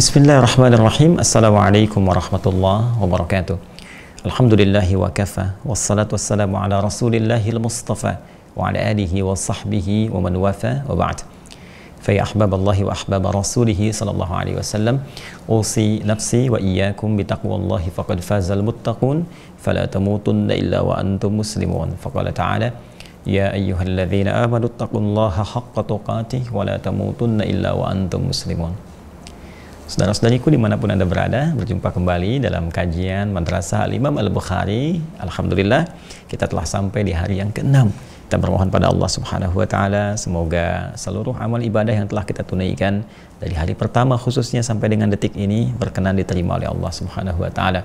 Bismillahirrahmanirrahim. Assalamualaikum warahmatullahi wabarakatuh. Alhamdulillahi wa kafa. Wassalatu wassalamu ala rasulillahil mustafa wa ala alihi wa sahbihi wa man wafa wa ba'd. Fa ya ahbaballahi wa ahbaba rasulihi sallallahu alaihi wasallam, usi nafsi wa iyyakum bitaqwallahi faqad fazal muttaqun fala tamutunna illa wa antum muslimun. Faqala ta'ala ya ayyuhalladzina amanu taqullaha haqqa tuqatih wa la tamutunna illa wa antum muslimun. Saudara-saudariku dimanapun Anda berada, berjumpa kembali dalam kajian Madrasah Al-Imam Al-Bukhari. Alhamdulillah, kita telah sampai di hari yang ke-6. Kita bermohon pada Allah Subhanahu wa Ta'ala, semoga seluruh amal ibadah yang telah kita tunaikan dari hari pertama khususnya sampai dengan detik ini berkenan diterima oleh Allah Subhanahu wa Ta'ala.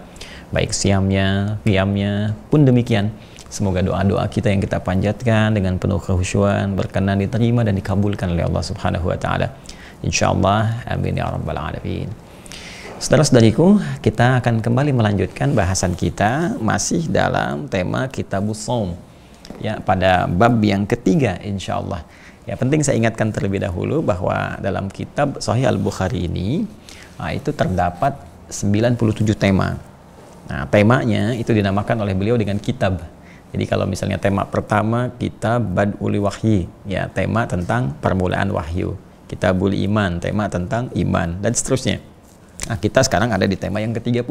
Baik siamnya, qiyamnya pun demikian. Semoga doa-doa kita yang kita panjatkan dengan penuh kekhusyuan berkenan diterima dan dikabulkan oleh Allah Subhanahu wa Ta'ala. InsyaAllah, amin ya rabbal alamin. Saudara-saudariku, kita akan kembali melanjutkan bahasan kita masih dalam tema Kitabus Shaum, ya, pada bab yang ketiga insyaallah. Ya, penting saya ingatkan terlebih dahulu bahwa dalam kitab Sahih Al-Bukhari ini itu terdapat 97 tema. Nah, temanya itu dinamakan oleh beliau dengan kitab. Jadi kalau misalnya tema pertama kitab Bad'ul Wahyi, ya, tema tentang permulaan wahyu. Kitabul Iman, tema tentang iman, dan seterusnya. Nah, kita sekarang ada di tema yang ke-30,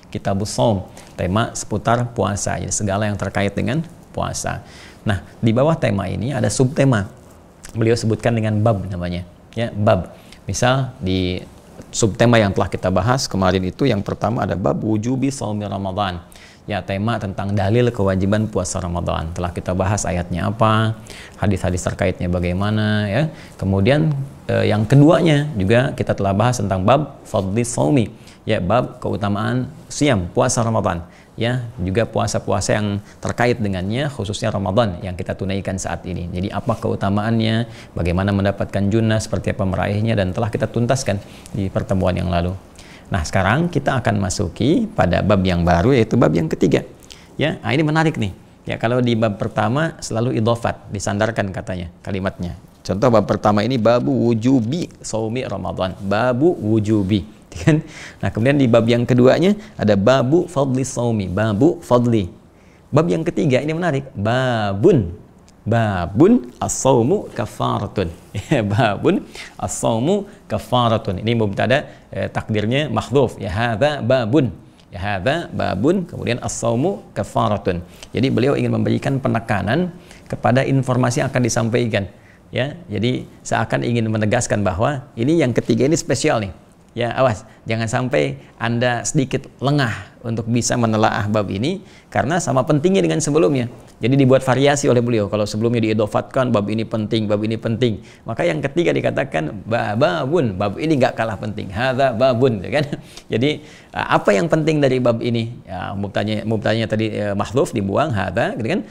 Kitabus Shaum, tema seputar puasa, ya, segala yang terkait dengan puasa. Nah, di bawah tema ini ada subtema. Beliau sebutkan dengan bab namanya, ya, bab. Misal di subtema yang telah kita bahas kemarin itu yang pertama ada bab wujubi shaumi Ramadan. Ya, tema tentang dalil kewajiban puasa Ramadan. Telah kita bahas ayatnya apa, hadis-hadis terkaitnya bagaimana, ya. Kemudian yang keduanya juga kita telah bahas tentang bab fadlis shaumi, ya, bab keutamaan siam, puasa Ramadan, ya, juga puasa-puasa yang terkait dengannya khususnya Ramadan yang kita tunaikan saat ini. Jadi apa keutamaannya, bagaimana mendapatkan junnah, seperti apa meraihnya, dan telah kita tuntaskan di pertemuan yang lalu. Nah, sekarang kita akan masuki pada bab yang baru, yaitu bab yang ketiga. Ya, nah ini menarik nih. Ya, kalau di bab pertama selalu idhofat, disandarkan katanya kalimatnya. Contoh bab pertama ini babu wujubi shaumi Ramadan, babu wujubi. Kan? Nah, kemudian di bab yang keduanya ada babu fadli shaumi, babu fadli. Bab yang ketiga ini menarik, babun as-shaumu kafaratun. Babun as-shaumu kafaratun. Ini mubtada, takdirnya mahdhuf, ya, hadza babun. Ya, hadza babun, kemudian as-shaumu kafaratun. Jadi beliau ingin memberikan penekanan kepada informasi yang akan disampaikan, ya. Jadi seakan ingin menegaskan bahwa ini yang ketiga ini spesial nih. Ya, awas, jangan sampai Anda sedikit lengah untuk bisa menelaah bab ini karena sama pentingnya dengan sebelumnya. Jadi dibuat variasi oleh beliau. Kalau sebelumnya diidofatkan bab ini penting, bab ini penting, maka yang ketiga dikatakan babun, bab ini nggak kalah penting. Hadza babun, kan? Jadi apa yang penting dari bab ini? Ya, mubtadanya tadi mahdhuf dibuang, hadza, gitu kan?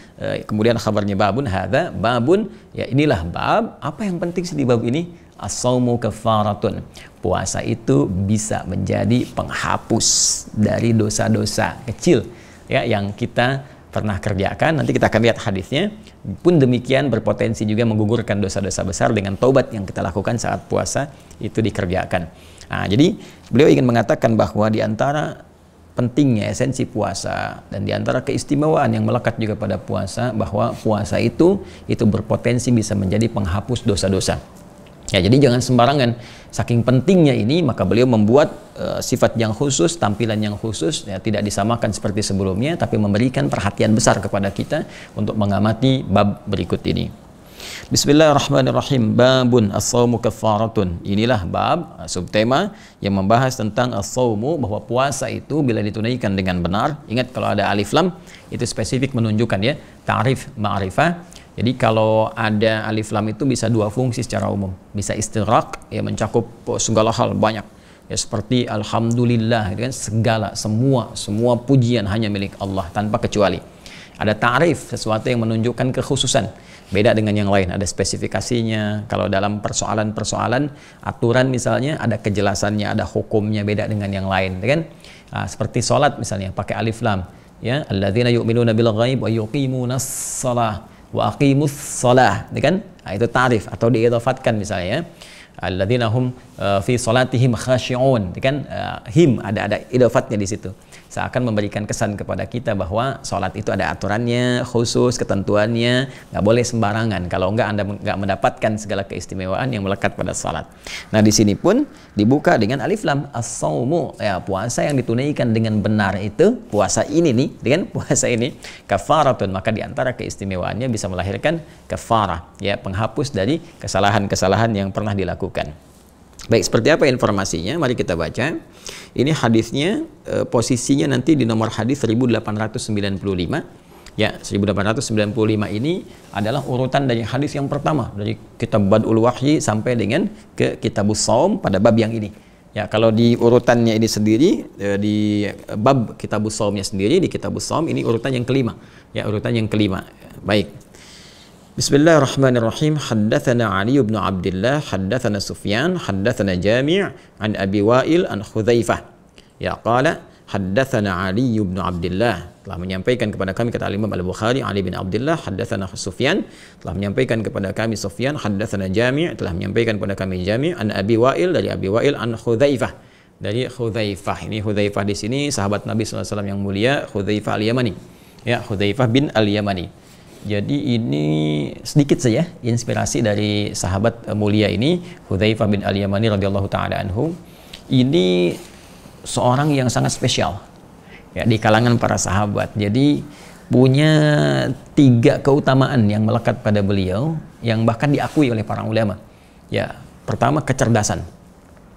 Kemudian khabarnya babun, hadza babun. Ya, inilah bab. Apa yang penting di bab ini? As-shaumu kafaratun. Puasa itu bisa menjadi penghapus dari dosa-dosa kecil, ya, yang kita pernah kerjakan. Nanti kita akan lihat hadisnya. Pun demikian berpotensi juga menggugurkan dosa-dosa besar dengan taubat yang kita lakukan saat puasa itu dikerjakan. Nah, jadi beliau ingin mengatakan bahwa di antara pentingnya esensi puasa dan di antara keistimewaan yang melekat juga pada puasa, bahwa puasa itu berpotensi bisa menjadi penghapus dosa-dosa. Ya, jadi jangan sembarangan. Saking pentingnya ini, maka beliau membuat sifat yang khusus, tampilan yang khusus, ya, tidak disamakan seperti sebelumnya, tapi memberikan perhatian besar kepada kita untuk mengamati bab berikut ini. Bismillahirrahmanirrahim. Babun as-shaumu kafaratun. Inilah bab subtema yang membahas tentang as-shaumu, bahwa puasa itu bila ditunaikan dengan benar. Ingat, kalau ada alif lam itu spesifik menunjukkan, ya, ta'rif ma'rifah. Jadi kalau ada alif lam itu bisa dua fungsi secara umum. Bisa istighraq, ya, mencakup segala hal banyak. Ya, seperti alhamdulillah, gitu kan, segala, semua pujian hanya milik Allah tanpa kecuali. Ada ta'rif, sesuatu yang menunjukkan kekhususan. Beda dengan yang lain, ada spesifikasinya. Kalau dalam persoalan-persoalan aturan misalnya ada kejelasannya, ada hukumnya, beda dengan yang lain, gitu kan? Nah, seperti sholat misalnya pakai alif lam, ya, alladzina yu'minuna bil ghaib wa yuqimunas shalah wa aqimus shalah, kan? Nah, itu tarif atau diidhafatkan misalnya, ya. alladzina hum fi salatihim khashi'un, kan him ada idafatnya di situ. Seakan memberikan kesan kepada kita bahwa sholat itu ada aturannya, khusus, ketentuannya, nggak boleh sembarangan. Kalau nggak, Anda nggak mendapatkan segala keistimewaan yang melekat pada sholat. Nah, di sini pun dibuka dengan alif lam, as-saumu, ya, puasa yang ditunaikan dengan benar itu, puasa ini nih, dengan puasa ini, kafaratun, maka diantara keistimewaannya bisa melahirkan kafarah, ya, penghapus dari kesalahan-kesalahan yang pernah dilakukan. Baik, seperti apa informasinya? Mari kita baca. Ini hadisnya, posisinya nanti di nomor hadis 1895. Ya, 1895 ini adalah urutan dari hadis yang pertama dari kitab Badul Wahyi sampai dengan ke Kitabus Shaum pada bab yang ini. Ya, kalau di urutannya ini sendiri, di bab Kitabus Shaumnya sendiri, di Kitabus Shaum ini urutan yang kelima. Ya, urutan yang kelima. Baik. Bismillahirrahmanirrahim. Haddatsana Ali bin Abdullah, haddatsana Sufyan, haddatsana Jami' an Abi Wa'il an Hudzaifah. Ya, qala haddatsana Ali bin Abdullah, telah menyampaikan kepada kami, kata Imam Al-Bukhari, Ali bin Abdullah, haddatsana Sufyan, telah menyampaikan kepada kami Sufyan, haddatsana Jami', telah menyampaikan kepada kami Jami' an Abi Wa'il, dari Abi Wa'il an Hudzaifah, dari Hudzaifah. Ini Hudzaifah di sini sahabat Nabi SAW yang mulia, Hudzaifah Al-Yamani. Ya, Hudzaifah bin Al-Yamani. Jadi ini sedikit saja inspirasi dari sahabat mulia ini, Hudzaifah bin Al-Yamani radhiyallahu taala anhu. Ini seorang yang sangat spesial, ya, di kalangan para sahabat. Jadi punya 3 keutamaan yang melekat pada beliau yang bahkan diakui oleh para ulama. Ya, pertama kecerdasan.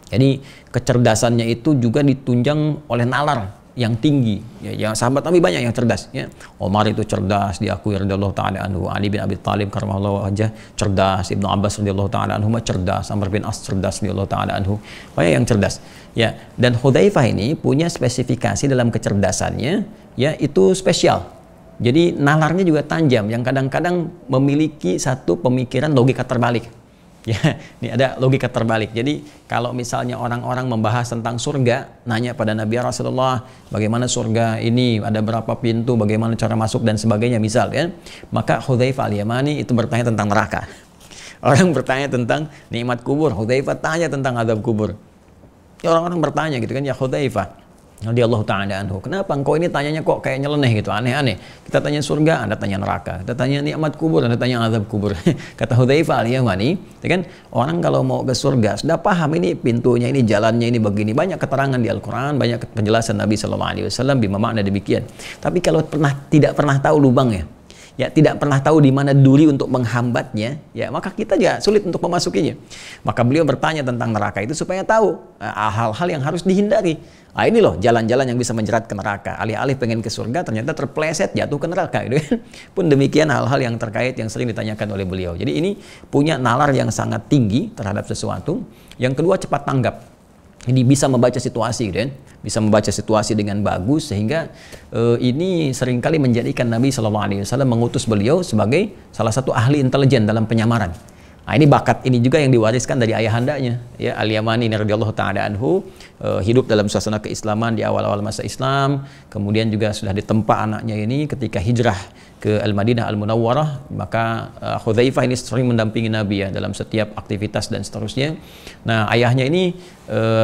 Jadi kecerdasannya itu juga ditunjang oleh nalar yang tinggi, ya, yang sahabat Nabi banyak yang cerdas, ya. Omar itu cerdas, diakui radhiyallahu taala anhu. Ali bin Abi Thalib karramallahu wajhah cerdas, Ibnu Abbas radhiyallahu taala anhu cerdas, Amr bin As cerdas radhiyallahu taala anhu. Banyak yang cerdas, ya. Dan Hudzaifah ini punya spesifikasi dalam kecerdasannya, ya, itu spesial. Jadi nalarnya juga tajam, yang kadang-kadang memiliki satu pemikiran logika terbalik. Ya, ini ada logika terbalik. Jadi kalau misalnya orang-orang membahas tentang surga, nanya pada Nabi Rasulullah, bagaimana surga ini, ada berapa pintu, bagaimana cara masuk dan sebagainya, misal, ya, maka Hudzaifah Al-Yamani itu bertanya tentang neraka. Orang bertanya tentang nikmat kubur, Hudzaifah tanya tentang azab kubur. Ya, orang-orang bertanya gitu kan, ya Hudzaifah radhiyallahu taala anhu, kenapa engkau ini tanyanya kok kayak nyeleneh gitu, aneh-aneh. Kita tanya surga, Anda tanya neraka. Kita tanya nikmat kubur, Anda tanya azab kubur. Kata Hudzaifah Al-Yamani, ya kan, orang kalau mau ke surga sudah paham ini pintunya, ini jalannya, ini begini. Banyak keterangan di Al-Quran, banyak penjelasan Nabi SAW bima makna demikian. Tapi kalau tidak pernah tahu lubangnya, ya, tidak pernah tahu di mana duri untuk menghambatnya, ya, maka kita ya sulit untuk memasukinya. Maka beliau bertanya tentang neraka itu supaya tahu hal-hal yang harus dihindari. Nah, ini loh jalan-jalan yang bisa menjerat ke neraka. Alih-alih pengen ke surga, ternyata terpleset jatuh ke neraka, gitu kan. Pun demikian hal-hal yang terkait yang sering ditanyakan oleh beliau. Jadi ini punya nalar yang sangat tinggi terhadap sesuatu. Yang kedua, cepat tanggap. Jadi bisa membaca situasi, gitu kan. Bisa membaca situasi dengan bagus, sehingga ini seringkali menjadikan Nabi SAW mengutus beliau sebagai salah satu ahli intelijen dalam penyamaran. Nah, ini bakat ini juga yang diwariskan dari ayahandanya, ya, Al-Yamani radhiyallahu taala anhu, hidup dalam suasana keislaman di awal-awal masa Islam, kemudian juga sudah ditempa anaknya ini ketika hijrah ke Al-Madinah Al-Munawwarah, maka Hudzaifah ini sering mendampingi Nabi, ya, dalam setiap aktivitas dan seterusnya. Nah, ayahnya ini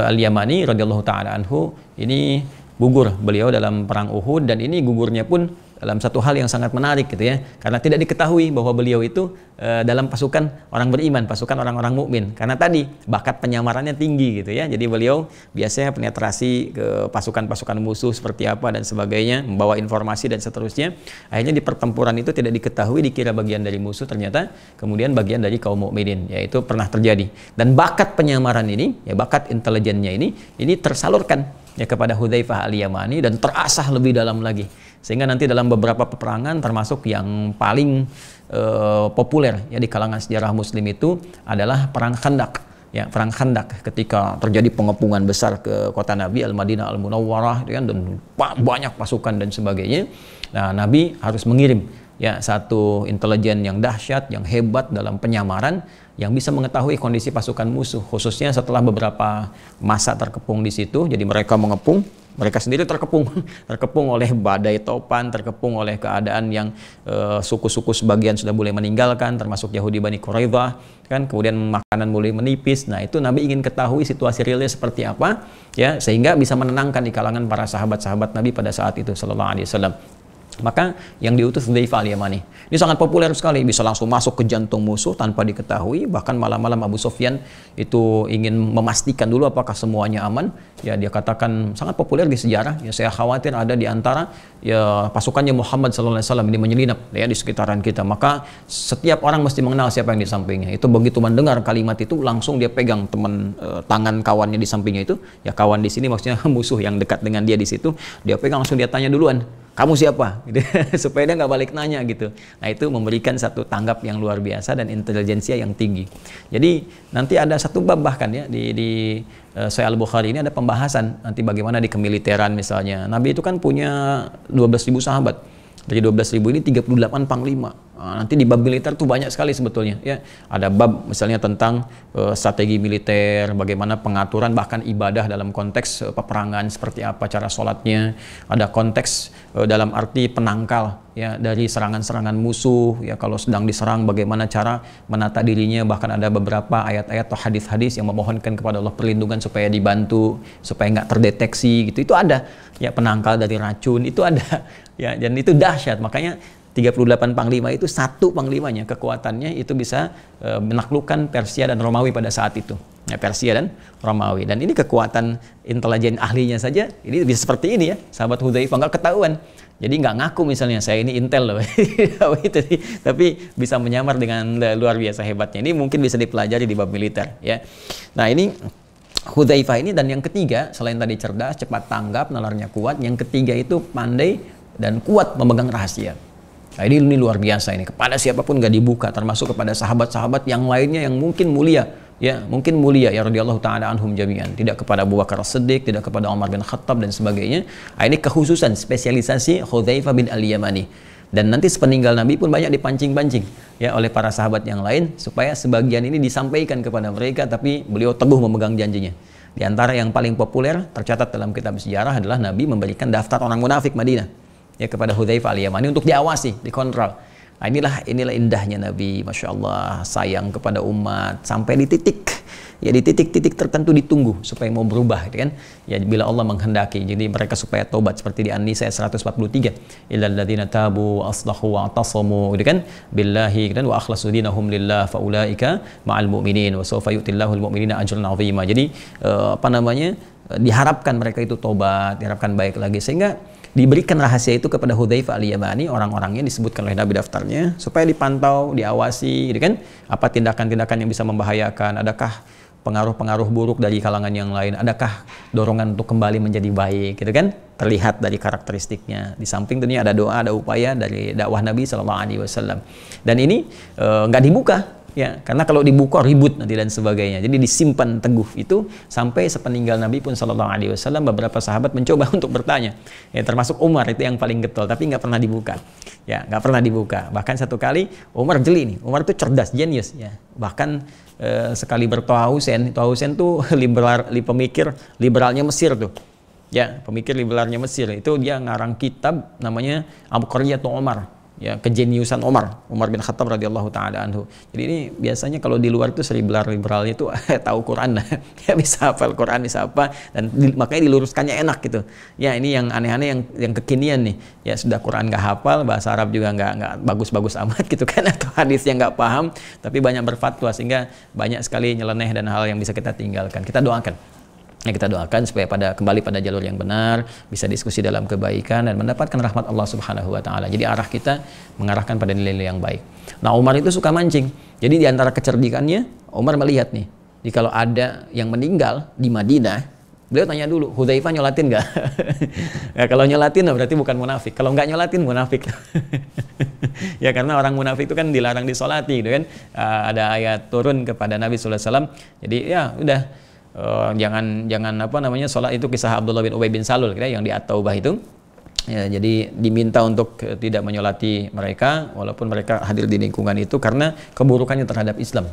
Al-Yamani radhiyallahu taala anhu ini gugur beliau dalam perang Uhud, dan ini gugurnya pun dalam satu hal yang sangat menarik, gitu ya, karena tidak diketahui bahwa beliau itu dalam pasukan orang beriman, pasukan orang-orang mukmin, karena tadi bakat penyamarannya tinggi, gitu ya. Jadi beliau biasanya penetrasi ke pasukan-pasukan musuh seperti apa dan sebagainya, membawa informasi dan seterusnya. Akhirnya di pertempuran itu tidak diketahui, dikira bagian dari musuh, ternyata kemudian bagian dari kaum mukminin, yaitu pernah terjadi. Dan bakat penyamaran ini, ya, bakat intelijennya ini tersalurkan, ya, kepada Hudzaifah Al-Yamani dan terasah lebih dalam lagi. Sehingga nanti dalam beberapa peperangan, termasuk yang paling populer, ya, di kalangan sejarah Muslim itu adalah perang Khandak, ya, perang Khandak ketika terjadi pengepungan besar ke kota Nabi Al-Madinah Al-Munawwarah, ya, dan banyak pasukan dan sebagainya. Nah, Nabi harus mengirim, ya, satu intelijen yang dahsyat, yang hebat dalam penyamaran, yang bisa mengetahui kondisi pasukan musuh, khususnya setelah beberapa masa terkepung di situ. Jadi mereka mengepung, Mereka sendiri terkepung, terkepung oleh badai topan, terkepung oleh keadaan yang suku-suku sebagian sudah mulai meninggalkan, termasuk Yahudi Bani Quraidah, kan, kemudian makanan mulai menipis. Nah, itu Nabi ingin ketahui situasi realnya seperti apa, ya, sehingga bisa menenangkan di kalangan para sahabat-sahabat Nabi pada saat itu, sallallahu alaihi wasallam. Maka yang diutus Hudzaifah al-Yamani ini sangat populer sekali, bisa langsung masuk ke jantung musuh tanpa diketahui. Bahkan malam-malam Abu Sufyan itu ingin memastikan dulu apakah semuanya aman. Ya, dia katakan sangat populer di sejarah, ya, saya khawatir ada di antara ya pasukannya Muhammad sallallahu alaihi wasallam ini menyelinap ya di sekitaran kita. Maka setiap orang mesti mengenal siapa yang di sampingnya. Itu begitu mendengar kalimat itu langsung dia pegang tangan kawannya di sampingnya itu. Ya, kawan di sini maksudnya musuh yang dekat dengan dia di situ. Dia pegang langsung, dia tanya duluan, kamu siapa? Gitu. Supaya dia nggak balik nanya gitu. Nah, itu memberikan satu tanggap yang luar biasa dan intelijensia yang tinggi. Jadi nanti ada satu bab bahkan ya di Sahih Al-Bukhari ini ada pembahasan nanti bagaimana di kemiliteran misalnya. Nabi itu kan punya 12.000 sahabat. Dari 12.000 ini 38 panglima. Nah, nanti di bab militer tuh banyak sekali sebetulnya ya. Ada bab misalnya tentang strategi militer, bagaimana pengaturan bahkan ibadah dalam konteks peperangan, seperti apa cara sholatnya. Ada konteks dalam arti penangkal ya dari serangan-serangan musuh ya, kalau sedang diserang bagaimana cara menata dirinya. Bahkan ada beberapa ayat-ayat atau hadis-hadis yang memohonkan kepada Allah perlindungan supaya dibantu, supaya nggak terdeteksi gitu. Itu ada ya, penangkal dari racun itu ada ya, dan itu dahsyat. Makanya 38 panglima itu satu panglimanya kekuatannya itu bisa menaklukkan Persia dan Romawi pada saat itu. Ya, Persia dan Romawi. Dan ini kekuatan intelijen ahlinya saja ini bisa seperti ini ya. Sahabat Hudzaifah nggak ketahuan. Jadi nggak ngaku misalnya saya ini intel loh. Tapi bisa menyamar dengan luar biasa hebatnya. Ini mungkin bisa dipelajari di bab militer ya. Nah, ini Hudzaifah ini, dan yang ketiga selain tadi cerdas, cepat tanggap, nalarnya kuat, yang ketiga itu pandai dan kuat memegang rahasia. Nah, ini luar biasa ini, kepada siapapun gak dibuka, termasuk kepada sahabat-sahabat yang lainnya yang mungkin mulia ya, radhiyallahu taala anhum jami'an. Tidak kepada Abu Bakar As-Siddiq, tidak kepada Umar bin Khattab dan sebagainya. Nah, ini kekhususan spesialisasi Hudzaifah bin al-Yamani. Dan nanti sepeninggal Nabi pun banyak dipancing-pancing ya oleh para sahabat yang lain supaya sebagian ini disampaikan kepada mereka, tapi beliau teguh memegang janjinya. Di antara yang paling populer tercatat dalam kitab sejarah adalah Nabi memberikan daftar orang munafik Madinah ya kepada Hudzaifah al-Yamani untuk diawasi, dikontrol. Nah, inilah indahnya Nabi, Masya Allah, sayang kepada umat sampai di titik tertentu ditunggu supaya mau berubah gitu kan ya, bila Allah menghendaki. Jadi mereka supaya tobat seperti di An-Nisa 143, illal ladzina tabu aslahu wa atasamu gitu kan billahi dan wa akhlasu dinahum lillah faulaika ma'al mu'minin wa sawfa yu'tillahu al-mu'minina ajran 'azima. Jadi diharapkan mereka itu tobat, diharapkan baik lagi, sehingga diberikan rahasia itu kepada Hudzaifah al-Yamani, orang-orangnya disebutkan oleh Nabi daftarnya supaya dipantau, diawasi gitu kan, apa tindakan-tindakan yang bisa membahayakan, adakah pengaruh-pengaruh buruk dari kalangan yang lain, adakah dorongan untuk kembali menjadi baik gitu kan, terlihat dari karakteristiknya. Di samping tentunya ada doa, ada upaya dari dakwah Nabi sallallahu alaihi wasallam. Dan ini nggak dibuka ya, karena kalau dibuka ribut nanti dan sebagainya. Jadi disimpan teguh itu sampai sepeninggal Nabi pun sallallahu alaihi wasallam. Beberapa sahabat mencoba untuk bertanya ya, termasuk Umar itu yang paling getol, tapi nggak pernah dibuka ya, nggak pernah dibuka. Bahkan satu kali Umar jeli nih, Umar itu cerdas, jenius ya. Bahkan sekali bertoa Husain tuh pemikir liberalnya Mesir tuh ya, pemikir liberalnya Mesir itu, dia ngarang kitab namanya Abqariyatu Umar ya, kejeniusan Umar bin Khattab radhiyallahu taala anhu. Jadi ini biasanya kalau di luar itu liberal-liberalnya itu tahu Quran, ya bisa hafal Quran, bisa apa, dan makanya diluruskannya enak gitu. Ya, ini yang aneh-aneh yang kekinian nih. Ya, sudah Quran nggak hafal, bahasa Arab juga nggak bagus-bagus amat gitu kan, atau hadisnya nggak paham, tapi banyak berfatwa sehingga banyak sekali nyeleneh dan hal yang bisa kita tinggalkan. Kita doakan. Ya, kita doakan supaya kembali pada jalur yang benar, bisa diskusi dalam kebaikan dan mendapatkan rahmat Allah Subhanahu wa taala. Jadi arah kita mengarahkan pada nilai-nilai yang baik. Nah, Umar itu suka mancing. Jadi di antara kecerdikannya, Umar melihat nih, kalau ada yang meninggal di Madinah, beliau tanya dulu, Hudzaifah nyolatin nggak? Ya, kalau nyolatin berarti bukan munafik. Kalau nggak nyolatin, munafik. Ya, karena orang munafik itu kan dilarang disolati gitu kan. Ada ayat turun kepada Nabi sallallahu alaihi wasallam. Jadi ya udah, jangan sholat itu, kisah Abdullah bin Ubay bin Salul yang di At-Taubah itu ya, jadi diminta untuk tidak menyolati mereka walaupun mereka hadir di lingkungan itu karena keburukannya terhadap Islam,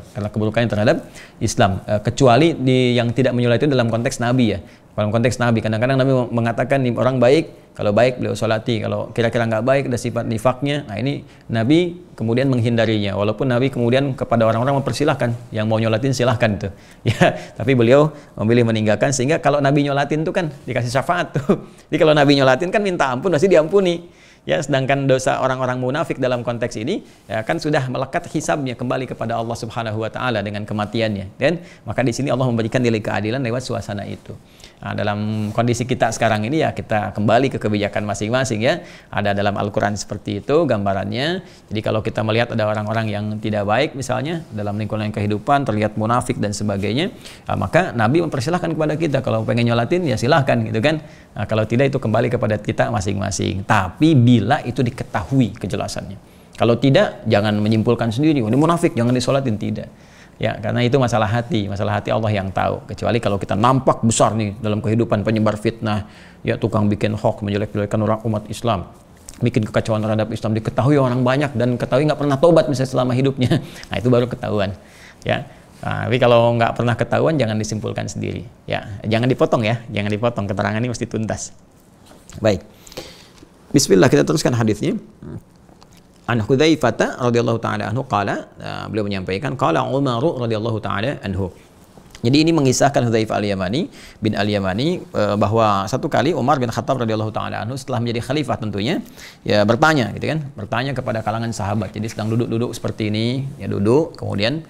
kecuali yang tidak menyolati itu dalam konteks Nabi ya, Dalam konteks Nabi, kadang-kadang Nabi mengatakan nih orang baik, kalau baik beliau sholati, kalau kira-kira nggak baik ada sifat nifaknya. Nah ini Nabi kemudian menghindarinya, walaupun Nabi kemudian kepada orang-orang mempersilahkan, yang mau nyolatin silahkan tuh. Ya, tapi beliau memilih meninggalkan, sehingga kalau Nabi nyolatin tuh kan dikasih syafaat tuh. Jadi kalau Nabi nyolatin kan minta ampun, pasti diampuni. Ya, sedangkan dosa orang-orang munafik dalam konteks ini ya kan sudah melekat hisabnya kembali kepada Allah Subhanahu wa taala dengan kematiannya. Dan maka di sini Allah memberikan nilai keadilan lewat suasana itu. Nah, dalam kondisi kita sekarang ini ya kita kembali ke kebijakan masing-masing ya. Ada dalam Al-Qur'an seperti itu gambarannya. Jadi kalau kita melihat ada orang-orang yang tidak baik misalnya dalam lingkungan kehidupan terlihat munafik dan sebagainya, maka Nabi mempersilahkan kepada kita kalau pengen nyolatin ya silahkan gitu kan. Nah, kalau tidak itu kembali kepada kita masing-masing. Tapi bila itu diketahui kejelasannya. Kalau tidak, jangan menyimpulkan sendiri. Ini munafik, jangan disolatin, tidak. Ya, karena itu masalah hati Allah yang tahu. Kecuali kalau kita nampak besar nih dalam kehidupan penyebar fitnah, ya tukang bikin hoax, menjelek-jelekan orang umat Islam, bikin kekacauan terhadap Islam, diketahui orang banyak dan ketahui nggak pernah tobat misalnya selama hidupnya. Nah, itu baru ketahuan. Ya. Nah, tapi kalau nggak pernah ketahuan jangan disimpulkan sendiri. Ya, jangan dipotong ya, jangan dipotong, keterangan ini mesti tuntas. Baik. Bismillah, kita teruskan hadisnya. An Hudzaifah radhiyallahu taala anhu qala, beliau menyampaikan qala Umar radhiyallahu taala anhu. Jadi ini mengisahkan Hudzaifah al-Yamani bin al-Yamani bahwa satu kali Umar bin Khattab radhiyallahu taala anhu setelah menjadi khalifah tentunya ya bertanya gitu kan, bertanya kepada kalangan sahabat. Jadi sedang duduk-duduk seperti ini, ya duduk, kemudian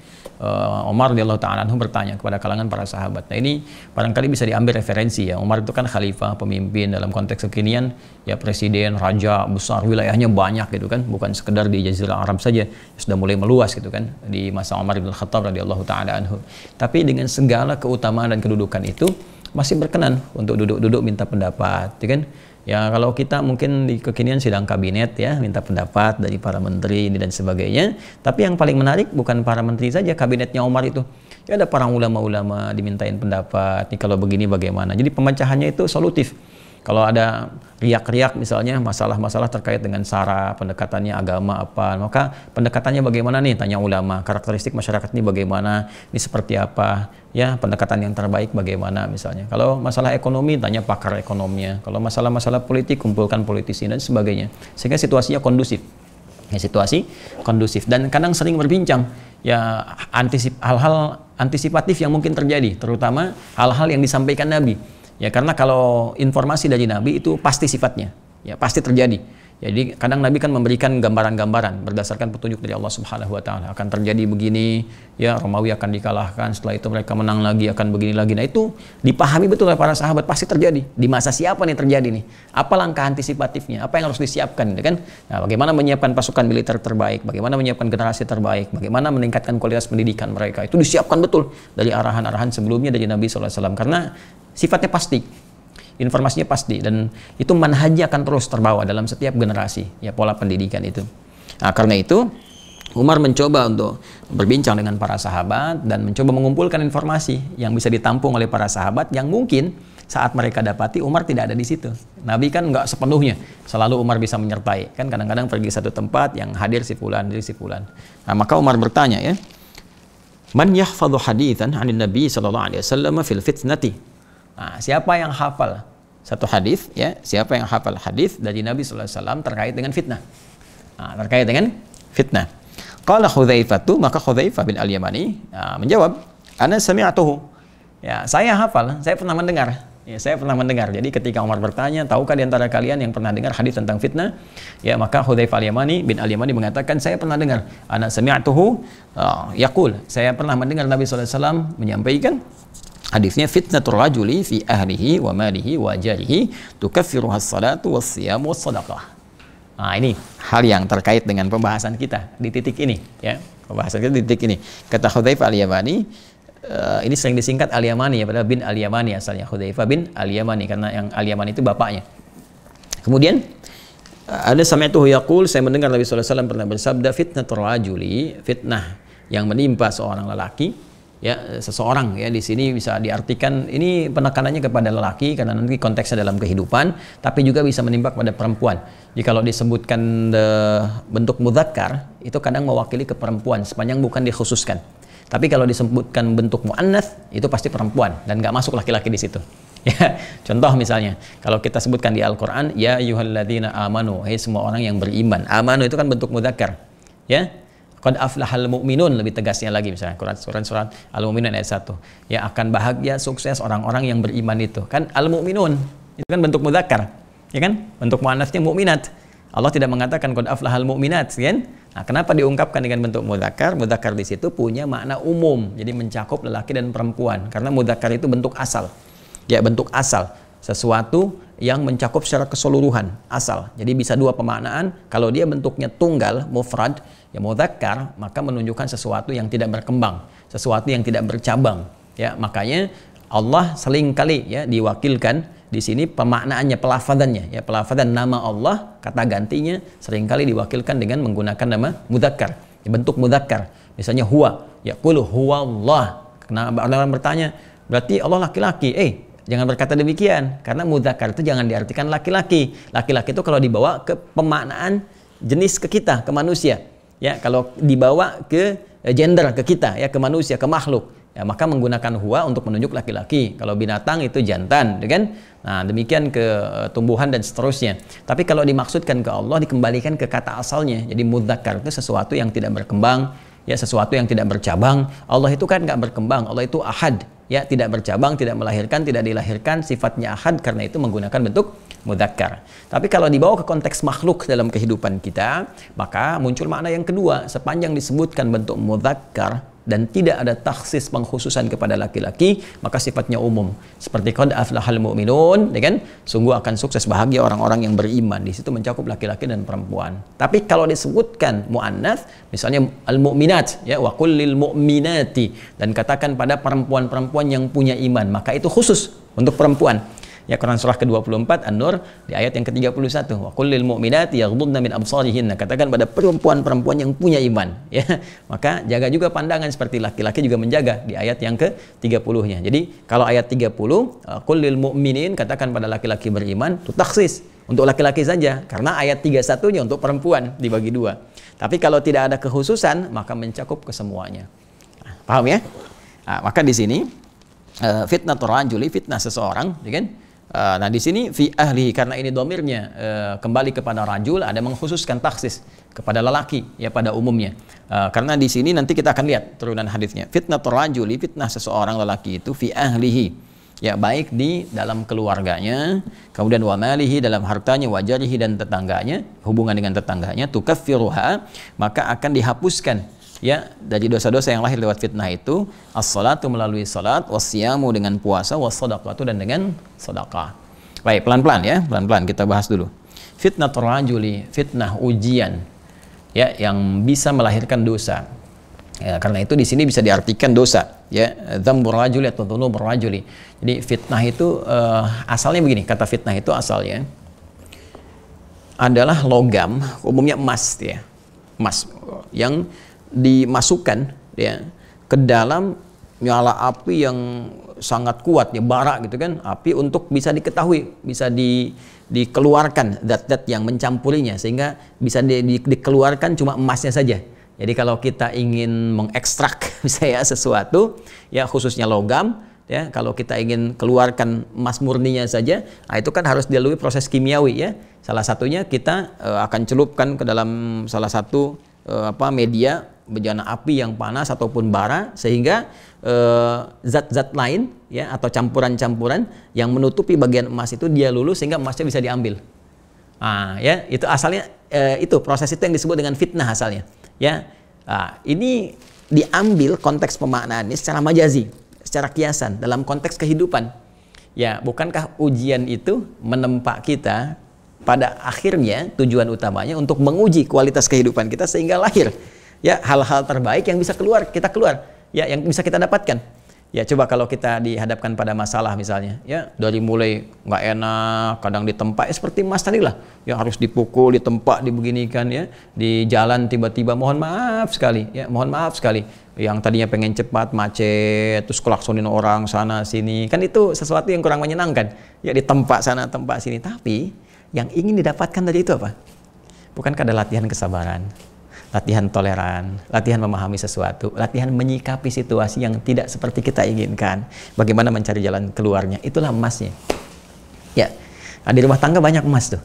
Umar radhiyallahu taala anhu bertanya kepada kalangan para sahabat. Nah, ini barangkali bisa diambil referensi ya. Umar itu kan khalifah, pemimpin dalam konteks kekinian, ya presiden, raja besar, wilayahnya banyak gitu kan, bukan sekedar di Jazirah Arab saja, sudah mulai meluas gitu kan di masa Umar bin Khattab radhiyallahu taala anhu. Tapi dengan segala keutamaan dan kedudukan itu masih berkenan untuk duduk-duduk minta pendapat, ya kan? Ya kalau kita mungkin di kekinian sidang kabinet ya minta pendapat dari para menteri ini dan sebagainya. Tapi yang paling menarik bukan para menteri saja kabinetnya Umar itu. Ya ada para ulama-ulama dimintain pendapat. Nih kalau begini bagaimana? Jadi pemecahannya itu solutif. Kalau ada riak-riak misalnya masalah-masalah terkait dengan sara, pendekatannya agama apa, maka pendekatannya bagaimana nih? Tanya ulama, karakteristik masyarakat ini bagaimana, ini seperti apa, ya pendekatan yang terbaik bagaimana misalnya. Kalau masalah ekonomi, tanya pakar ekonominya. Kalau masalah-masalah politik, kumpulkan politisi dan sebagainya. Sehingga situasinya kondusif. Ya, situasi kondusif dan kadang sering berbincang ya hal-hal antisipatif yang mungkin terjadi, terutama hal-hal yang disampaikan Nabi. Ya karena kalau informasi dari Nabi itu pasti sifatnya, ya pasti terjadi. Jadi kadang Nabi kan memberikan gambaran-gambaran berdasarkan petunjuk dari Allah Subhanahu wa taala. Akan terjadi begini, ya Romawi akan dikalahkan, setelah itu mereka menang lagi, akan begini lagi. Nah, itu dipahami betul oleh para sahabat, pasti terjadi. Di masa siapa nih terjadi nih? Apa langkah antisipatifnya? Apa yang harus disiapkan, kan? Nah, bagaimana menyiapkan pasukan militer terbaik, bagaimana menyiapkan generasi terbaik, bagaimana meningkatkan kualitas pendidikan mereka. Itu disiapkan betul dari arahan-arahan sebelumnya dari Nabi sallallahu alaihi wasallam karena sifatnya pasti. Informasinya pasti dan itu manhajnya akan terus terbawa dalam setiap generasi ya pola pendidikan itu. Nah, karena itu Umar mencoba untuk berbincang dengan para sahabat dan mencoba mengumpulkan informasi yang bisa ditampung oleh para sahabat yang mungkin saat mereka dapati Umar tidak ada di situ. Nabi kan nggak sepenuhnya selalu Umar bisa menyertai, kan kadang-kadang pergi satu tempat yang hadir si fulan, dari si fulan. Nah, maka Umar bertanya ya, man yahfadhu hadithan 'anil Nabi sallallahu alaihi wasallam fil fitnati. Nah, siapa yang hafal satu hadis ya, siapa yang hafal hadis dari Nabi sallallahu alaihi wasallam terkait dengan fitnah. Nah, terkait dengan fitnah. Qala Hudzaifah, maka Hudzaifah bin Al-Yamani menjawab, ana sami'tuhu. Ya, saya hafal, saya pernah mendengar. Ya, saya pernah mendengar. Jadi ketika Umar bertanya, tahukah di antara kalian yang pernah dengar hadis tentang fitnah? Ya, maka Hudzaifah Al-Yamani bin Al-Yamani mengatakan, saya pernah dengar. Ana sami'tuhu yaqul. Saya pernah mendengar Nabi sallallahu alaihi wasallam menyampaikan hadisnya, fitnatur rajuli fi ahlihi wa malihi wa jarihi tukaffiruha as-salatu was-siyamu was-sadaqah. Nah, ini hal yang terkait dengan pembahasan kita di titik ini ya. Pembahasan kita di titik ini. Kata Hudzaifah Al-Yamani, ini sering disingkat Al-Yamani ya, padahal bin Al-Yamani asalnya, Hudzaifah bin Al-Yamani karena yang Al-Yamani itu bapaknya. Kemudian ada sami'tuhu yaqul, saya mendengar Nabi sallallahu alaihi wasallam pernah bersabda, fitnatur rajuli, fitnah yang menimpa seorang lelaki. Ya, seseorang ya di sini bisa diartikan ini penekanannya kepada lelaki karena nanti konteksnya dalam kehidupan, tapi juga bisa menimpa pada perempuan. Jadi kalau disebutkan bentuk mudzakkar itu kadang mewakili ke perempuan sepanjang bukan dikhususkan. Tapi kalau disebutkan bentuk muannats itu pasti perempuan dan nggak masuk laki-laki di situ. Ya, contoh misalnya, kalau kita sebutkan di Al-Quran, ya ayyuhalladzina amanu, hai semua orang yang beriman. Amanu itu kan bentuk mudzakkar. Ya, qad aflahal mu'minun, lebih tegasnya lagi misalnya surat Al-Mu'minun ayat 1. Ya, akan bahagia, sukses orang-orang yang beriman itu. Kan al-mu'minun itu kan bentuk mudzakkar. Ya kan? Bentuk muannats-nya mu'minat. Allah tidak mengatakan qad aflahal mu'minat, kan? Nah, kenapa diungkapkan dengan bentuk mudzakkar? Mudzakkar di situ punya makna umum. Jadi mencakup lelaki dan perempuan. Karena mudzakkar itu bentuk asal. Ya, bentuk asal, sesuatu yang mencakup secara keseluruhan, asal. Jadi bisa dua pemaknaan. Kalau dia bentuknya tunggal, mufrad, ya mudzakkar, maka menunjukkan sesuatu yang tidak berkembang, sesuatu yang tidak bercabang. Ya, makanya Allah seringkali ya diwakilkan di sini pemaknaannya, pelafadzannya, ya pelafadzan nama Allah, kata gantinya seringkali diwakilkan dengan menggunakan nama mudzakkar, bentuk mudzakkar. Misalnya huwa, ya qul huwallah. Karena orang bertanya, berarti Allah laki-laki? Jangan berkata demikian, karena mudzakkar itu jangan diartikan laki-laki. Laki-laki itu kalau dibawa ke pemaknaan jenis ke kita, ke manusia. Ya, kalau dibawa ke gender ke kita, ya ke manusia, ke makhluk, ya maka menggunakan huwa untuk menunjuk laki-laki. Kalau binatang itu jantan, ya kan? Nah, demikian ke tumbuhan dan seterusnya. Tapi kalau dimaksudkan ke Allah, dikembalikan ke kata asalnya. Jadi mudzakkar itu sesuatu yang tidak berkembang, ya sesuatu yang tidak bercabang. Allah itu kan nggak berkembang, Allah itu ahad. Ya, tidak bercabang, tidak melahirkan, tidak dilahirkan, sifatnya ahad, karena itu menggunakan bentuk mudzakkar. Tapi kalau dibawa ke konteks makhluk dalam kehidupan kita, maka muncul makna yang kedua. Sepanjang disebutkan bentuk mudzakkar dan tidak ada takhsis pengkhususan kepada laki-laki, maka sifatnya umum. Seperti qad aflahal mu'minun, ya kan? Sungguh akan sukses bahagia orang-orang yang beriman. Di situ mencakup laki-laki dan perempuan. Tapi kalau disebutkan muannats, misalnya al-mu'minat, ya wa qul lil mu'minati, dan katakan pada perempuan-perempuan yang punya iman, maka itu khusus untuk perempuan. Ya, Quran surah ke-24 An-Nur di ayat yang ke-31, wa qul lil mu'minati yaghdudna min absarihinna, katakan pada perempuan-perempuan yang punya iman, ya. Maka jaga juga pandangan seperti laki-laki juga menjaga di ayat yang ke-30-nya. Jadi kalau ayat 30 qul lil mu'minin, katakan pada laki-laki beriman, itu takhsis untuk laki-laki saja, karena ayat 31-nya untuk perempuan dibagi dua. Tapi kalau tidak ada kekhususan, maka mencakup kesemuanya. Nah, paham ya? Nah, maka di sini fitnatur rajuli, fitnah seseorang, ya kan? Nah, di sini fi ahli, karena ini domirnya kembali kepada rajul, ada mengkhususkan taksis kepada lelaki, ya pada umumnya. Karena di sini nanti kita akan lihat turunan hadisnya. Fitnatur rajuli, fitnah seseorang lelaki itu fi ahlihi, ya baik di dalam keluarganya, kemudian wa malihi, dalam hartanya, wajarihi, dan tetangganya, hubungan dengan tetangganya, tukaffiruha, maka akan dihapuskan ya dari dosa-dosa yang lahir lewat fitnah itu, as-salatu melalui salat, was-siyamu dengan puasa, was-shadaqatu dan dengan sedekah. Baik, pelan-pelan ya, pelan-pelan kita bahas dulu. Fitnatur rajuli, fitnah ujian ya yang bisa melahirkan dosa. Ya, karena itu di sini bisa diartikan dosa, ya, dzambur rajuli atau dzunubur rajuli. Jadi fitnah itu asalnya begini, kata fitnah itu asalnya adalah logam, umumnya emas ya. Emas yang dimasukkan ya ke dalam nyala api yang sangat kuat ya, bara gitu kan, api untuk bisa diketahui, bisa dikeluarkan zat-zat yang mencampurinya sehingga bisa dikeluarkan cuma emasnya saja. Jadi kalau kita ingin mengekstrak misalnya sesuatu ya khususnya logam ya, kalau kita ingin keluarkan emas murninya saja, nah itu kan harus dilalui proses kimiawi ya. Salah satunya kita akan celupkan ke dalam salah satu media bejana api yang panas ataupun bara, sehingga zat-zat lain ya atau campuran-campuran yang menutupi bagian emas itu dia lulus sehingga emasnya bisa diambil. Nah, ya itu asalnya itu proses itu yang disebut dengan fitnah asalnya. Ya, ini diambil konteks pemaknaannya secara majazi, secara kiasan dalam konteks kehidupan. Ya, bukankah ujian itu menempa kita pada akhirnya tujuan utamanya untuk menguji kualitas kehidupan kita sehingga lahir ya hal-hal terbaik yang bisa kita keluar ya, yang bisa kita dapatkan. Ya coba kalau kita dihadapkan pada masalah misalnya ya, dari mulai nggak enak, kadang ditempa seperti Mas tadi lah ya, harus dipukul, ditempa, dibeginikan ya, di jalan tiba-tiba mohon maaf sekali ya, mohon maaf sekali, yang tadinya pengen cepat macet terus kelaksonin orang sana sini, kan itu sesuatu yang kurang menyenangkan ya, ditempa sana tempat sini. Tapi yang ingin didapatkan dari itu apa? Bukankah ada latihan kesabaran? latihan toleran, latihan memahami sesuatu, latihan menyikapi situasi yang tidak seperti kita inginkan, bagaimana mencari jalan keluarnya, itulah emasnya. Ya, nah, di rumah tangga banyak emas tuh.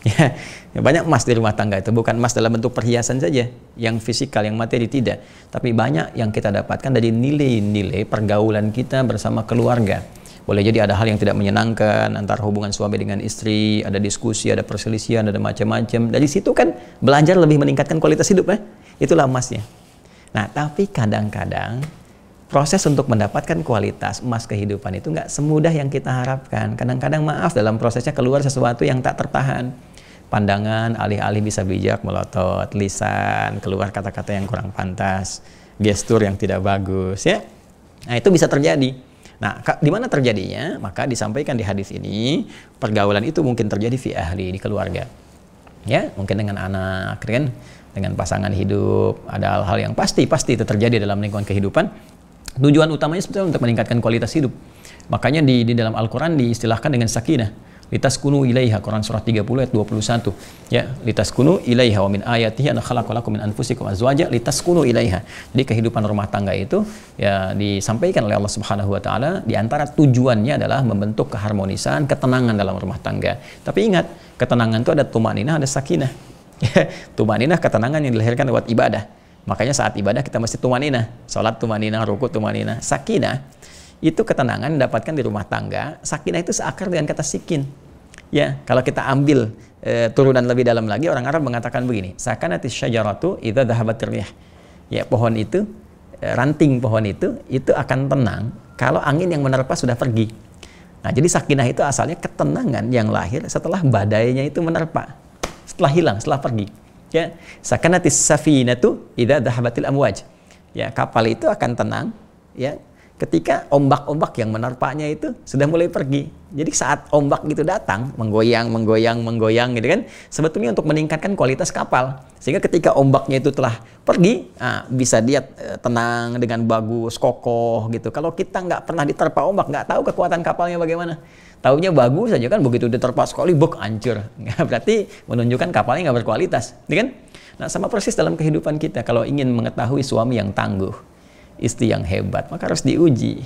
Ya, banyak emas di rumah tangga itu, bukan emas dalam bentuk perhiasan saja, yang fisikal, yang materi tidak, tapi banyak yang kita dapatkan dari nilai-nilai pergaulan kita bersama keluarga. Boleh jadi ada hal yang tidak menyenangkan antara hubungan suami dengan istri, ada diskusi, ada perselisihan, ada macam-macam. Dari situ kan belajar lebih meningkatkan kualitas hidup, itulah emasnya. Nah, tapi kadang-kadang proses untuk mendapatkan kualitas emas kehidupan itu nggak semudah yang kita harapkan. Kadang-kadang maaf, dalam prosesnya keluar sesuatu yang tak tertahan. Pandangan alih-alih bisa bijak melotot, lisan keluar kata-kata yang kurang pantas, gestur yang tidak bagus, ya. Nah, itu bisa terjadi. Nah, di mana terjadinya? Maka disampaikan di hadis ini, pergaulan itu mungkin terjadi fi ahli, di keluarga. Ya, mungkin dengan anak, kan? Dengan pasangan hidup, ada hal-hal yang pasti itu terjadi dalam lingkungan kehidupan. Tujuan utamanya sebetulnya untuk meningkatkan kualitas hidup. Makanya di dalam Al-Quran diistilahkan dengan sakinah. Litaskunu ilaiha, Quran surah 30 ayat 21. Ya, litaskunu ilaiha wa min ayatihi an khalaqalakum min anfusikum azwaja litaskunu ilaiha. Jadi kehidupan rumah tangga itu ya disampaikan oleh Allah Subhanahu wa taala, di antara tujuannya adalah membentuk keharmonisan, ketenangan dalam rumah tangga. Tapi ingat, ketenangan itu ada tumaninah, ada sakinah. Tumaninah ketenangan yang dilahirkan lewat ibadah. Makanya saat ibadah kita mesti tumaninah, salat tumaninah, rukuk tumaninah. Sakinah itu ketenangan didapatkan di rumah tangga. Sakinah itu seakar dengan kata sikin. Ya, kalau kita ambil turunan lebih dalam lagi, orang Arab mengatakan begini, sakanatis syajaratu idza dhahabat rih. Ya, pohon itu, ranting pohon itu akan tenang kalau angin yang menerpa sudah pergi. Nah, jadi sakinah itu asalnya ketenangan yang lahir setelah badainya itu menerpa, setelah hilang, setelah pergi. Ya, sakanatis safinatu idza dhahabatil amwaj. Ya, kapal itu akan tenang, ya, ketika ombak-ombak yang menerpanya itu sudah mulai pergi. Jadi saat ombak gitu datang, menggoyang gitu kan, sebetulnya untuk meningkatkan kualitas kapal. Sehingga ketika ombaknya itu telah pergi, bisa dia tenang dengan bagus, kokoh gitu. Kalau kita nggak pernah diterpa ombak, nggak tahu kekuatan kapalnya bagaimana. Taunya bagus saja kan, begitu diterpa sekali, bek, hancur. Berarti menunjukkan kapalnya nggak berkualitas, gitu kan? Nah, sama persis dalam kehidupan kita. Kalau ingin mengetahui suami yang tangguh, istri yang hebat, maka harus diuji.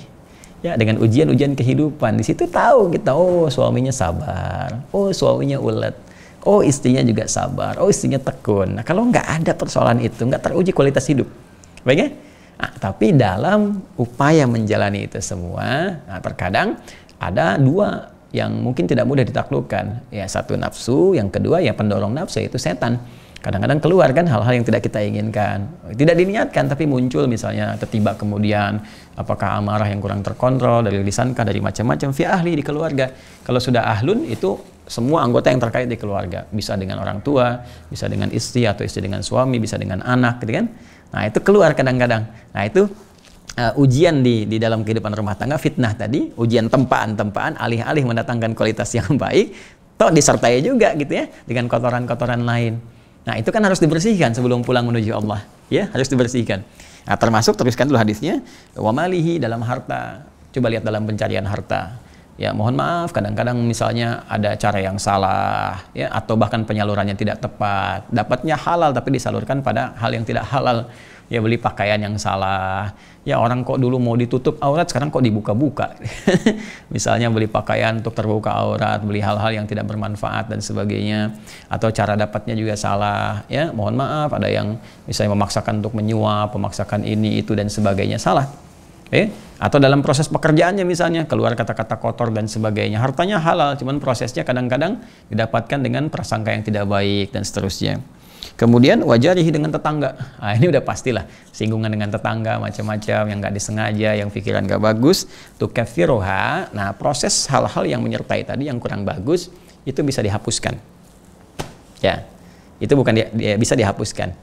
Ya, dengan ujian-ujian kehidupan. Di situ tahu kita, oh suaminya sabar, oh suaminya ulet, oh istrinya juga sabar, oh istrinya tekun. Nah, kalau nggak ada persoalan itu, nggak teruji kualitas hidup. Baik ya? Nah, tapi dalam upaya menjalani itu semua, terkadang ada dua yang mungkin tidak mudah ditaklukkan. Ya, satu nafsu, yang kedua ya pendorong nafsu, yaitu setan. Kadang-kadang keluar kan hal-hal yang tidak kita inginkan, tidak diniatkan tapi muncul, misalnya tiba kemudian apakah amarah yang kurang terkontrol, dari lisankah, dari macam-macam, fi ahli, di keluarga. Kalau sudah ahlun itu semua anggota yang terkait di keluarga, bisa dengan orang tua, bisa dengan istri atau istri dengan suami, bisa dengan anak, gitu kan. Nah, itu keluar kadang-kadang. Nah, itu ujian di dalam kehidupan rumah tangga, fitnah tadi, ujian tempaan-tempaan, alih-alih mendatangkan kualitas yang baik, toh disertai juga gitu ya dengan kotoran-kotoran lain. Nah, itu kan harus dibersihkan sebelum pulang menuju Allah, ya, harus dibersihkan. Nah, termasuk, teruskan dulu hadisnya, wa malihi, dalam harta. Coba lihat dalam pencarian harta. Ya, mohon maaf, kadang-kadang misalnya ada cara yang salah, ya, atau bahkan penyalurannya tidak tepat. Dapatnya halal tapi disalurkan pada hal yang tidak halal. Ya, beli pakaian yang salah. Ya, orang kok dulu mau ditutup aurat, sekarang kok dibuka-buka. Misalnya beli pakaian untuk terbuka aurat, beli hal-hal yang tidak bermanfaat dan sebagainya. Atau cara dapatnya juga salah. Ya, mohon maaf, ada yang misalnya memaksakan untuk menyuap, memaksakan ini, itu, dan sebagainya, salah. Atau dalam proses pekerjaannya misalnya, keluar kata-kata kotor dan sebagainya. Hartanya halal, cuman prosesnya kadang-kadang didapatkan dengan prasangka yang tidak baik, dan seterusnya. Kemudian wajarihi, dengan tetangga. Nah, ini udah pastilah singgungan dengan tetangga macam-macam yang nggak disengaja, yang pikiran nggak bagus. Tukaffiruha. Nah, proses hal-hal yang menyertai tadi yang kurang bagus itu bisa dihapuskan. Ya, itu bukan bisa dihapuskan.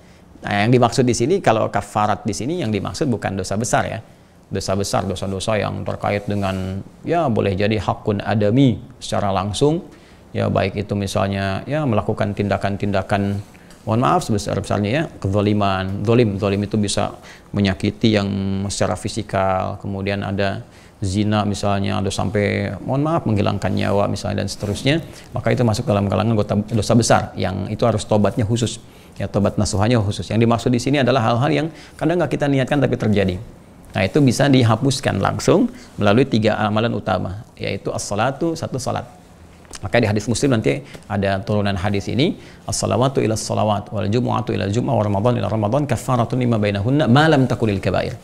Nah, yang dimaksud di sini, kalau kafarat di sini yang dimaksud bukan dosa besar ya. Dosa besar, dosa-dosa yang terkait dengan, ya boleh jadi hakun adami secara langsung, ya baik itu misalnya ya melakukan tindakan-tindakan, mohon maaf sebesar-besarnya ya, kezaliman, zolim itu bisa menyakiti yang secara fisikal, kemudian ada zina misalnya, ada sampai mohon maaf menghilangkan nyawa misalnya, dan seterusnya, maka itu masuk dalam kalangan dosa besar yang itu harus tobatnya khusus. Ya, tobat nasuhanya khusus. Yang dimaksud di sini adalah hal-hal yang kadang nggak kita niatkan tapi terjadi. Nah, itu bisa dihapuskan langsung melalui 3 amalan utama, yaitu as-salatu, 1 salat. Maka di hadis Muslim nanti ada turunan hadis ini, as-salawatu ila as-salawat wal jumu'atu ila al-jumu'ah wa ramadan ila ramadan kaffaratun lima bainahunna ma lam takulil kabair.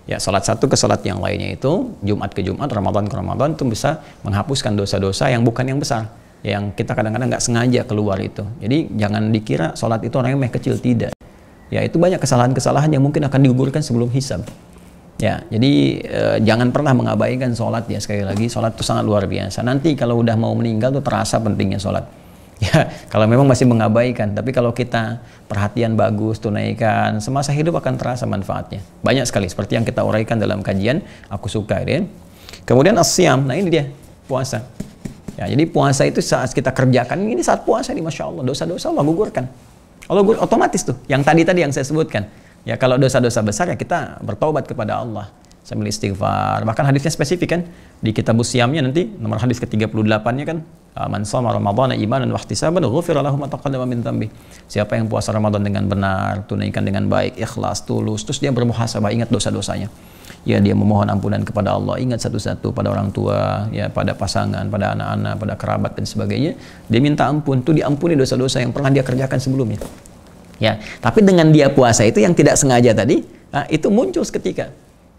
Ya, salat satu ke salat yang lainnya itu, Jumat ke Jumat, Ramadan ke Ramadan, itu bisa menghapuskan dosa-dosa yang bukan yang besar, yang kita kadang-kadang nggak sengaja keluar itu. Jadi jangan dikira salat itu orangnya meh kecil, tidak. Ya, itu banyak kesalahan-kesalahan yang mungkin akan digugurkan sebelum hisab. Ya, jadi jangan pernah mengabaikan sholat ya. Sekali lagi, sholat itu sangat luar biasa. Nanti kalau udah mau meninggal tuh terasa pentingnya sholat. Ya, kalau memang masih mengabaikan, tapi kalau kita perhatian bagus, tunaikan, semasa hidup akan terasa manfaatnya. Banyak sekali, seperti yang kita uraikan dalam kajian, aku suka ya. Kemudian as-siyam, nah ini dia, puasa. Ya, jadi puasa itu saat kita kerjakan, ini saat puasa nih, Masya Allah, dosa-dosa Allah gugurkan. Allah otomatis tuh, yang tadi yang saya sebutkan. Ya, kalau dosa-dosa besar ya kita bertaubat kepada Allah sambil istighfar. Bahkan hadisnya spesifik kan, di kitabus siyamnya nanti nomor hadis ke-38-nya kan, man shoma ramadhana imanan wa ihtisaban ghufira lahu ma taqaddama min dhanbi. Siapa yang puasa Ramadan dengan benar, tunaikan dengan baik, ikhlas, tulus, terus dia bermuhasabah, ingat dosa-dosanya. Ya, dia memohon ampunan kepada Allah, ingat satu-satu pada orang tua, ya, pada pasangan, pada anak-anak, pada kerabat dan sebagainya. Dia minta ampun, tuh diampuni dosa-dosa yang pernah dia kerjakan sebelumnya. Ya, tapi dengan dia puasa itu yang tidak sengaja tadi, itu muncul seketika.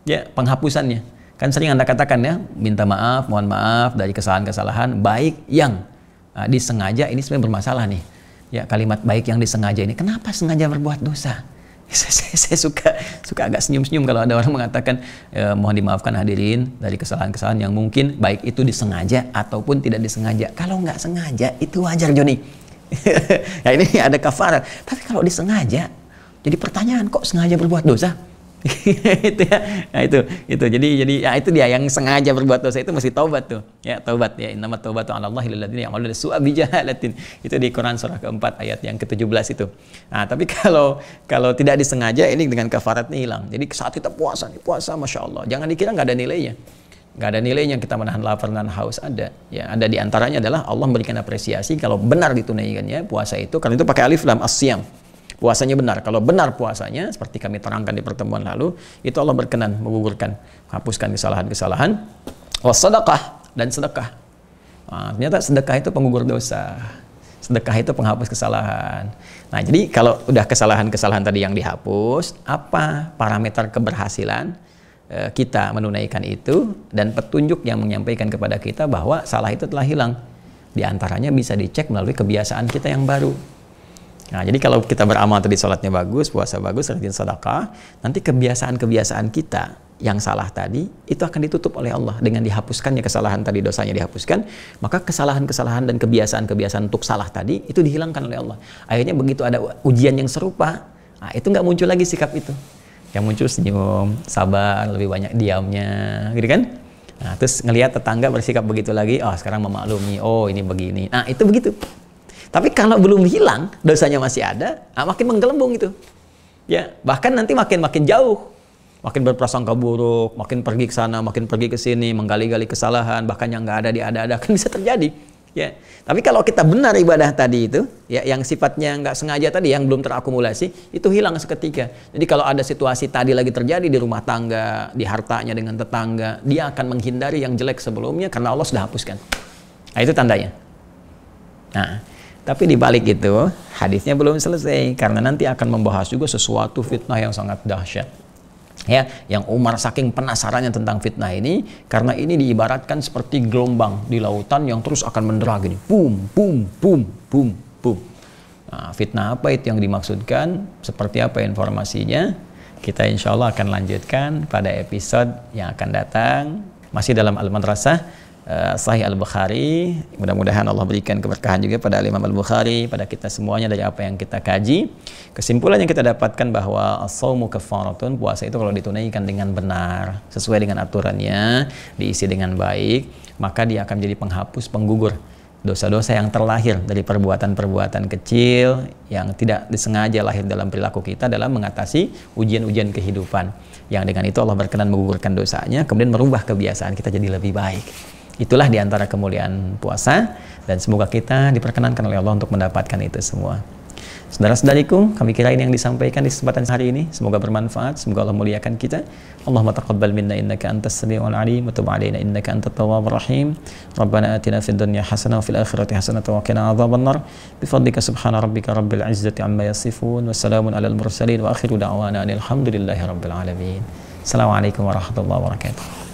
Ya, penghapusannya. Kan sering Anda katakan ya, minta maaf, mohon maaf dari kesalahan-kesalahan baik yang disengaja, ini sebenarnya bermasalah nih. Ya, kalimat baik yang disengaja ini, kenapa sengaja berbuat dosa? Saya suka agak senyum-senyum kalau ada orang mengatakan mohon dimaafkan hadirin dari kesalahan-kesalahan yang mungkin baik itu disengaja ataupun tidak disengaja. Kalau nggak sengaja itu wajar, Joni. Ya, ini ada kafarat. Tapi kalau disengaja, jadi pertanyaan, kok sengaja berbuat dosa? Itu ya. Nah, itu. Jadi ya, itu dia yang sengaja berbuat dosa itu mesti taubat tuh. Ya, taubat ya. Innamat taubatu 'alallahi lil ladzina ya'maluna su'a bijahalatin. Itu di Quran surah keempat ayat yang ke-17 itu. Nah, tapi kalau tidak disengaja ini dengan kafaratnya hilang. Jadi saat kita puasa, Masya Allah. Jangan dikira nggak ada nilainya. Nggak ada nilainya kita menahan lapar dan haus, ada. Ya, ada di antaranya adalah Allah memberikan apresiasi kalau benar ditunaikannya puasa itu, karena itu pakai alif lam as-siyam. Puasanya benar. Kalau benar puasanya, seperti kami terangkan di pertemuan lalu, itu Allah berkenan menggugurkan, hapuskan kesalahan-kesalahan. Wassadaqah, dan sedekah. Nah, ternyata sedekah itu penggugur dosa. Sedekah itu penghapus kesalahan. Nah, jadi kalau udah kesalahan-kesalahan tadi yang dihapus, apa parameter keberhasilan kita menunaikan itu, dan petunjuk yang menyampaikan kepada kita bahwa salah itu telah hilang. Di antaranya bisa dicek melalui kebiasaan kita yang baru. Nah, jadi kalau kita beramal tadi, sholatnya bagus, puasa bagus, rajin sedekah, nanti kebiasaan-kebiasaan kita yang salah tadi itu akan ditutup oleh Allah dengan dihapuskannya kesalahan tadi, dosanya dihapuskan, maka kesalahan-kesalahan dan kebiasaan-kebiasaan untuk salah tadi itu dihilangkan oleh Allah. Akhirnya begitu ada ujian yang serupa, nah, itu nggak muncul lagi sikap itu. Yang muncul senyum, sabar, lebih banyak diamnya, gitu kan? Nah, terus ngelihat tetangga bersikap begitu lagi, oh sekarang memaklumi, oh ini begini. Nah, itu begitu. Tapi kalau belum hilang, dosanya masih ada, makin menggelembung itu. Ya, bahkan nanti makin jauh. Makin berprasangka buruk, makin pergi ke sana, makin pergi ke sini, menggali-gali kesalahan, bahkan yang nggak ada diada-adakan bisa terjadi. Ya. Tapi kalau kita benar ibadah tadi itu, ya, yang sifatnya nggak sengaja tadi, yang belum terakumulasi, itu hilang seketika. Jadi kalau ada situasi tadi lagi terjadi di rumah tangga, di hartanya dengan tetangga, dia akan menghindari yang jelek sebelumnya karena Allah sudah hapuskan. Nah, itu tandanya. Nah, tapi di balik itu, hadisnya belum selesai, karena nanti akan membahas juga sesuatu fitnah yang sangat dahsyat. Ya, yang Umar saking penasarannya tentang fitnah ini, karena ini diibaratkan seperti gelombang di lautan yang terus akan mendera gini, boom, boom, boom, boom, boom. Nah, fitnah apa itu yang dimaksudkan? Seperti apa informasinya? Kita insya Allah akan lanjutkan pada episode yang akan datang, masih dalam Al-Madrasah Sahih Al-Bukhari. Mudah-mudahan Allah berikan keberkahan juga pada Imam Al-Bukhari, pada kita semuanya dari apa yang kita kaji. Kesimpulan yang kita dapatkan bahwa as-shaumu kafaratun, puasa itu kalau ditunaikan dengan benar, sesuai dengan aturannya, diisi dengan baik, maka dia akan menjadi penghapus, penggugur dosa-dosa yang terlahir dari perbuatan-perbuatan kecil yang tidak disengaja lahir dalam perilaku kita dalam mengatasi ujian-ujian kehidupan. Yang dengan itu Allah berkenan menggugurkan dosanya, kemudian merubah kebiasaan kita jadi lebih baik. Itulah diantara kemuliaan puasa, dan semoga kita diperkenankan oleh Allah untuk mendapatkan itu semua. Saudara-saudariku, kami kira ini yang disampaikan di kesempatan hari ini. Semoga bermanfaat, semoga Allah muliakan kita. Allahumma taqabbal minna innaka antas samiul alim wa tub alaina innaka antat tawwabur rahim. Rabbana atina fid dunya hasanah wa fil akhirati hasanah wa qina adzabannar. Bifadlika subhana rabbika rabbil izzati amma yasifun wa salamun alal mursalin wa akhiru da'wana alhamdulillahi rabbil alamin. Assalamualaikum warahmatullahi wabarakatuh.